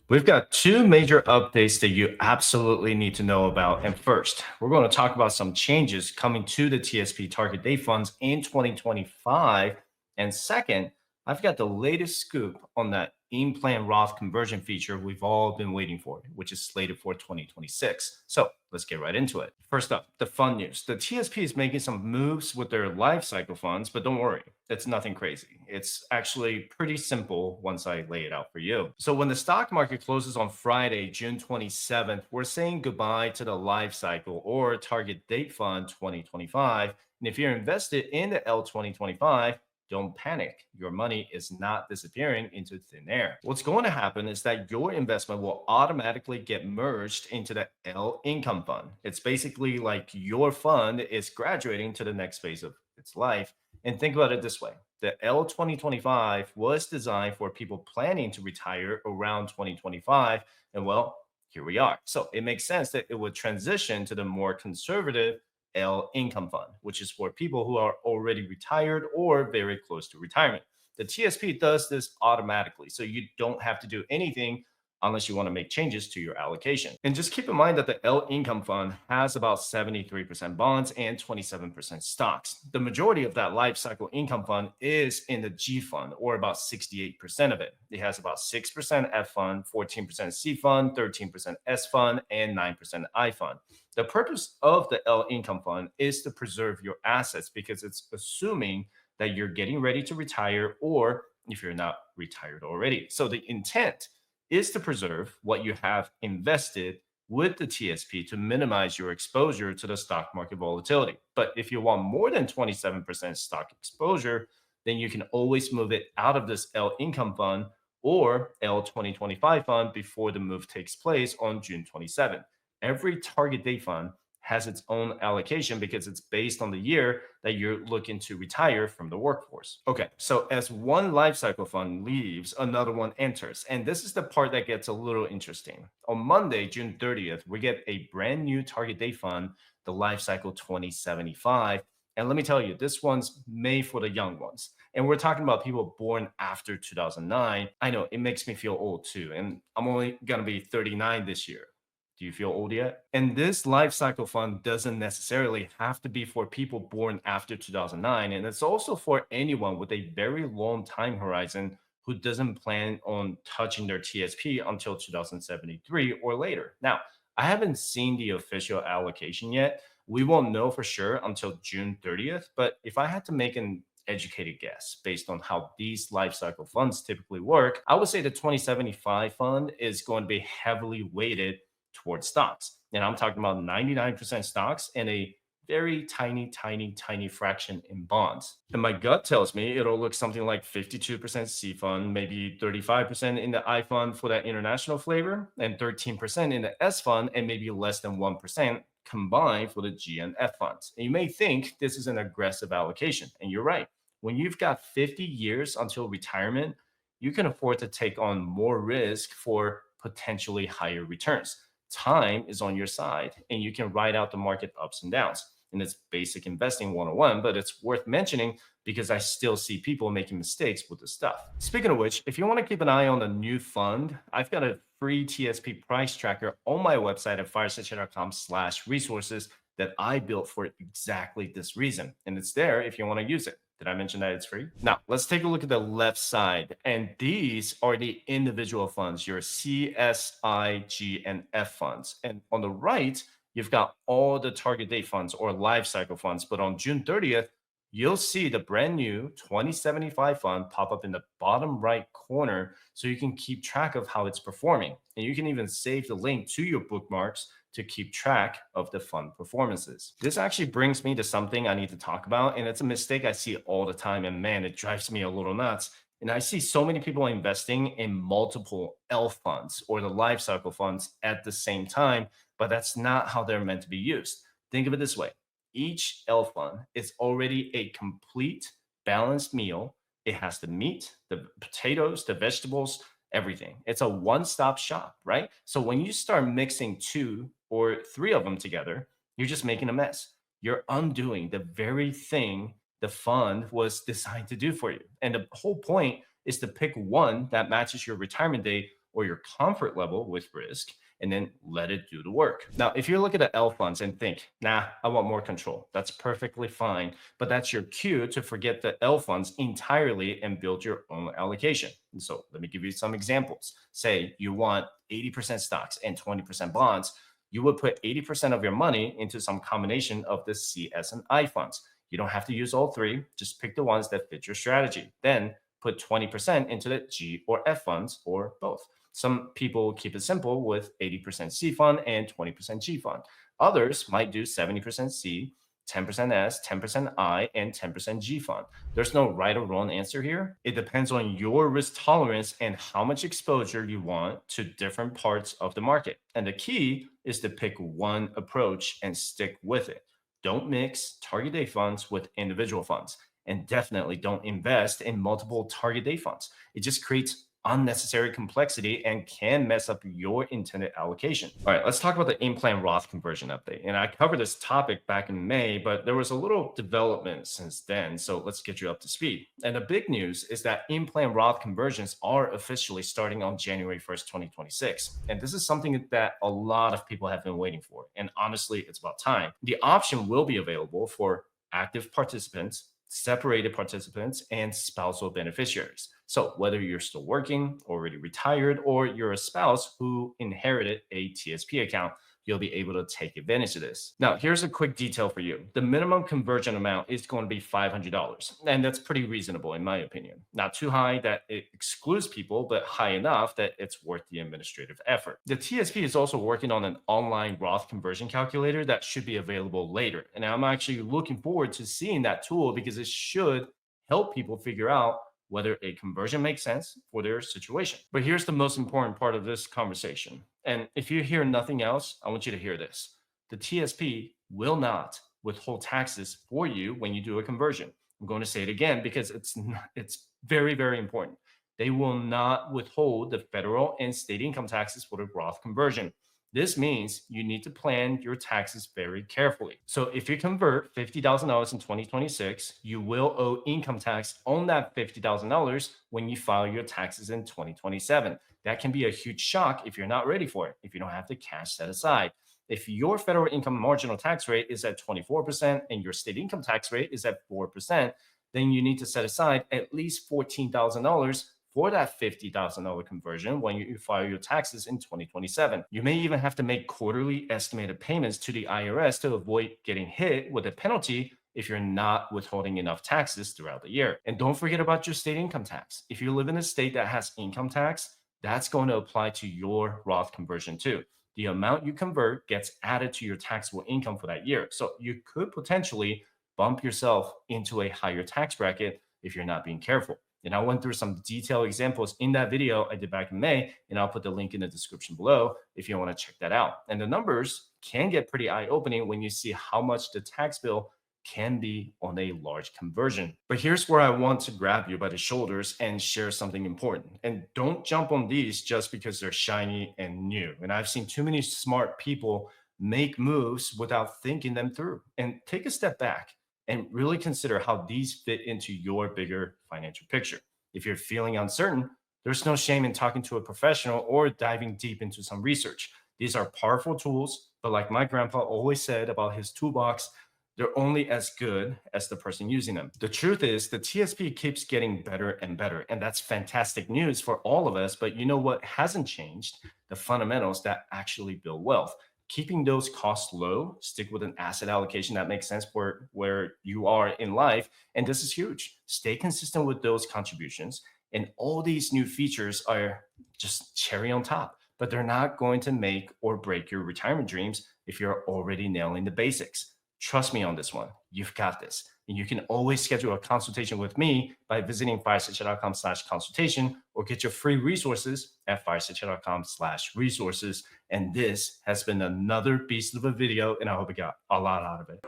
We've got two major updates that you absolutely need to know about. And first, we're going to talk about some changes coming to the TSP target date funds in 2025. And second, I've got the latest scoop on that in-plan Roth conversion feature we've all been waiting for, which is slated for 2026. So let's get right into it. First up, the fund news. The TSP is making some moves with their life cycle funds, but don't worry, it's nothing crazy. It's actually pretty simple once I lay it out for you. So when the stock market closes on Friday, June 27th, we're saying goodbye to the life cycle or target date fund 2025. And if you're invested in the L2025, don't panic. Your money is not disappearing into thin air. What's going to happen is that your investment will automatically get merged into the L income fund. It's basically like your fund is graduating to the next phase of its life. And think about it this way: the L 2025 was designed for people planning to retire around 2025. And well, here we are. So it makes sense that it would transition to the more conservative L income fund, which is for people who are already retired or very close to retirement. The TSP does this automatically, so you don't have to do anything unless you want to make changes to your allocation. And just keep in mind that the L income fund has about 73% bonds and 27% stocks. The majority of that life cycle income fund is in the G fund, or about 68% of it. It has about 6% F fund, 14% C fund, 13% S fund, and 9% I fund. The purpose of the L income fund is to preserve your assets because it's assuming that you're getting ready to retire or if you're not retired already. So the intent is to preserve what you have invested with the TSP to minimize your exposure to the stock market volatility. But if you want more than 27% stock exposure, then you can always move it out of this L income fund or L 2025 fund before the move takes place on June 27th. Every target date fund has its own allocation because it's based on the year that you're looking to retire from the workforce. Okay, so as one life cycle fund leaves, another one enters. And this is the part that gets a little interesting. On Monday, June 30th, we get a brand new target date fund, the Life Cycle 2075. And let me tell you, this one's made for the young ones. And we're talking about people born after 2009. I know it makes me feel old too. And I'm only going to be 39 this year. Do you feel old yet? And this life cycle fund doesn't necessarily have to be for people born after 2009. And it's also for anyone with a very long time horizon who doesn't plan on touching their TSP until 2073 or later. Now, I haven't seen the official allocation yet. We won't know for sure until June 30th. But if I had to make an educated guess based on how these life cycle funds typically work, I would say the 2075 fund is going to be heavily weighted towards stocks. And I'm talking about 99% stocks and a very tiny, tiny, tiny fraction in bonds. And my gut tells me it'll look something like 52% C fund, maybe 35% in the I fund for that international flavor, and 13% in the S fund, and maybe less than 1% combined for the G and F funds. And you may think this is an aggressive allocation, and you're right. When you've got 50 years until retirement, you can afford to take on more risk for potentially higher returns. Time is on your side and you can ride out the market ups and downs. And it's basic investing 101, but it's worth mentioning because I still see people making mistakes with this stuff. Speaking of which, if you want to keep an eye on the new fund, I've got a free TSP price tracker on my website at firesightchat.com/resources that I built for exactly this reason. And it's there if you want to use it. Did I mention that it's free? Now, let's take a look at the left side. And these are the individual funds, your C, S, I, G, and F funds. And on the right, you've got all the target date funds or life cycle funds. But on June 30th, you'll see the brand new 2075 fund pop up in the bottom right corner so you can keep track of how it's performing. And you can even save the link to your bookmarks to keep track of the fund performances. This actually brings me to something I need to talk about, and it's a mistake I see all the time, and man, it drives me a little nuts. And I see so many people investing in multiple L funds or the life cycle funds at the same time, but that's not how they're meant to be used. Think of it this way: each L fund is already a complete balanced meal. It has the meat, the potatoes, the vegetables, everything. It's a one-stop shop, right? So when you start mixing two or three of them together, you're just making a mess. You're undoing the very thing the fund was designed to do for you. And the whole point is to pick one that matches your retirement date or your comfort level with risk, and then let it do the work. Now, if you look at the L funds and think, nah, I want more control, that's perfectly fine. But that's your cue to forget the L funds entirely and build your own allocation. And so let me give you some examples. Say you want 80% stocks and 20% bonds. You would put 80% of your money into some combination of the CS and I funds. You don't have to use all three, just pick the ones that fit your strategy. Then put 20% into the G or F funds or both. Some people keep it simple with 80% C fund and 20% G fund. Others might do 70% C, 10% S, 10% I, and 10% G fund. There's no right or wrong answer here. It depends on your risk tolerance and how much exposure you want to different parts of the market. And the key is to pick one approach and stick with it. Don't mix target date funds with individual funds. And definitely don't invest in multiple target date funds. It just creates unnecessary complexity and can mess up your intended allocation. All right, let's talk about the in-plan Roth conversion update. And I covered this topic back in May, but there was a little development since then. So let's get you up to speed. And the big news is that in-plan Roth conversions are officially starting on January 1st, 2026. And this is something that a lot of people have been waiting for. And honestly, it's about time. The option will be available for active participants, separated participants, and spousal beneficiaries. So whether you're still working, already retired, or you're a spouse who inherited a TSP account, you'll be able to take advantage of this. Now, here's a quick detail for you. The minimum conversion amount is going to be $500, and that's pretty reasonable in my opinion. Not too high that it excludes people, but high enough that it's worth the administrative effort. The TSP is also working on an online Roth conversion calculator that should be available later. And I'm actually looking forward to seeing that tool because it should help people figure out whether a conversion makes sense for their situation. But here's the most important part of this conversation. And if you hear nothing else, I want you to hear this. The TSP will not withhold taxes for you when you do a conversion. I'm going to say it again because it's very, very important. They will not withhold the federal and state income taxes for the Roth conversion. This means you need to plan your taxes very carefully. So if you convert $50,000 in 2026, you will owe income tax on that $50,000 when you file your taxes in 2027. That can be a huge shock if you're not ready for it, if you don't have the cash set aside. If your federal income marginal tax rate is at 24% and your state income tax rate is at 4%, then you need to set aside at least $14,000 for that $50,000 conversion when you file your taxes in 2027. You may even have to make quarterly estimated payments to the IRS to avoid getting hit with a penalty if you're not withholding enough taxes throughout the year. And don't forget about your state income tax. If you live in a state that has income tax, that's going to apply to your Roth conversion too. The amount you convert gets added to your taxable income for that year. So you could potentially bump yourself into a higher tax bracket if you're not being careful. And I went through some detailed examples in that video I did back in May, and I'll put the link in the description below if you want to check that out. And the numbers can get pretty eye-opening when you see how much the tax bill can be on a large conversion. But here's where I want to grab you by the shoulders and share something important. And don't jump on these just because they're shiny and new. And I've seen too many smart people make moves without thinking them through. And take a step back and really consider how these fit into your bigger financial picture. If you're feeling uncertain, there's no shame in talking to a professional or diving deep into some research. These are powerful tools, but like my grandpa always said about his toolbox, they're only as good as the person using them. The truth is, the TSP keeps getting better and better, and that's fantastic news for all of us. But you know what hasn't changed? The fundamentals that actually build wealth. Keeping those costs low, stick with an asset allocation that makes sense for where you are in life. And this is huge. Stay consistent with those contributions. And all these new features are just cherry on top, but they're not going to make or break your retirement dreams if you're already nailing the basics. Trust me on this one. You've got this. And you can always schedule a consultation with me by visiting firesightshare.com/consultation or get your free resources at firesightshare.com/resources. And this has been another beast of a video, and I hope you got a lot out of it.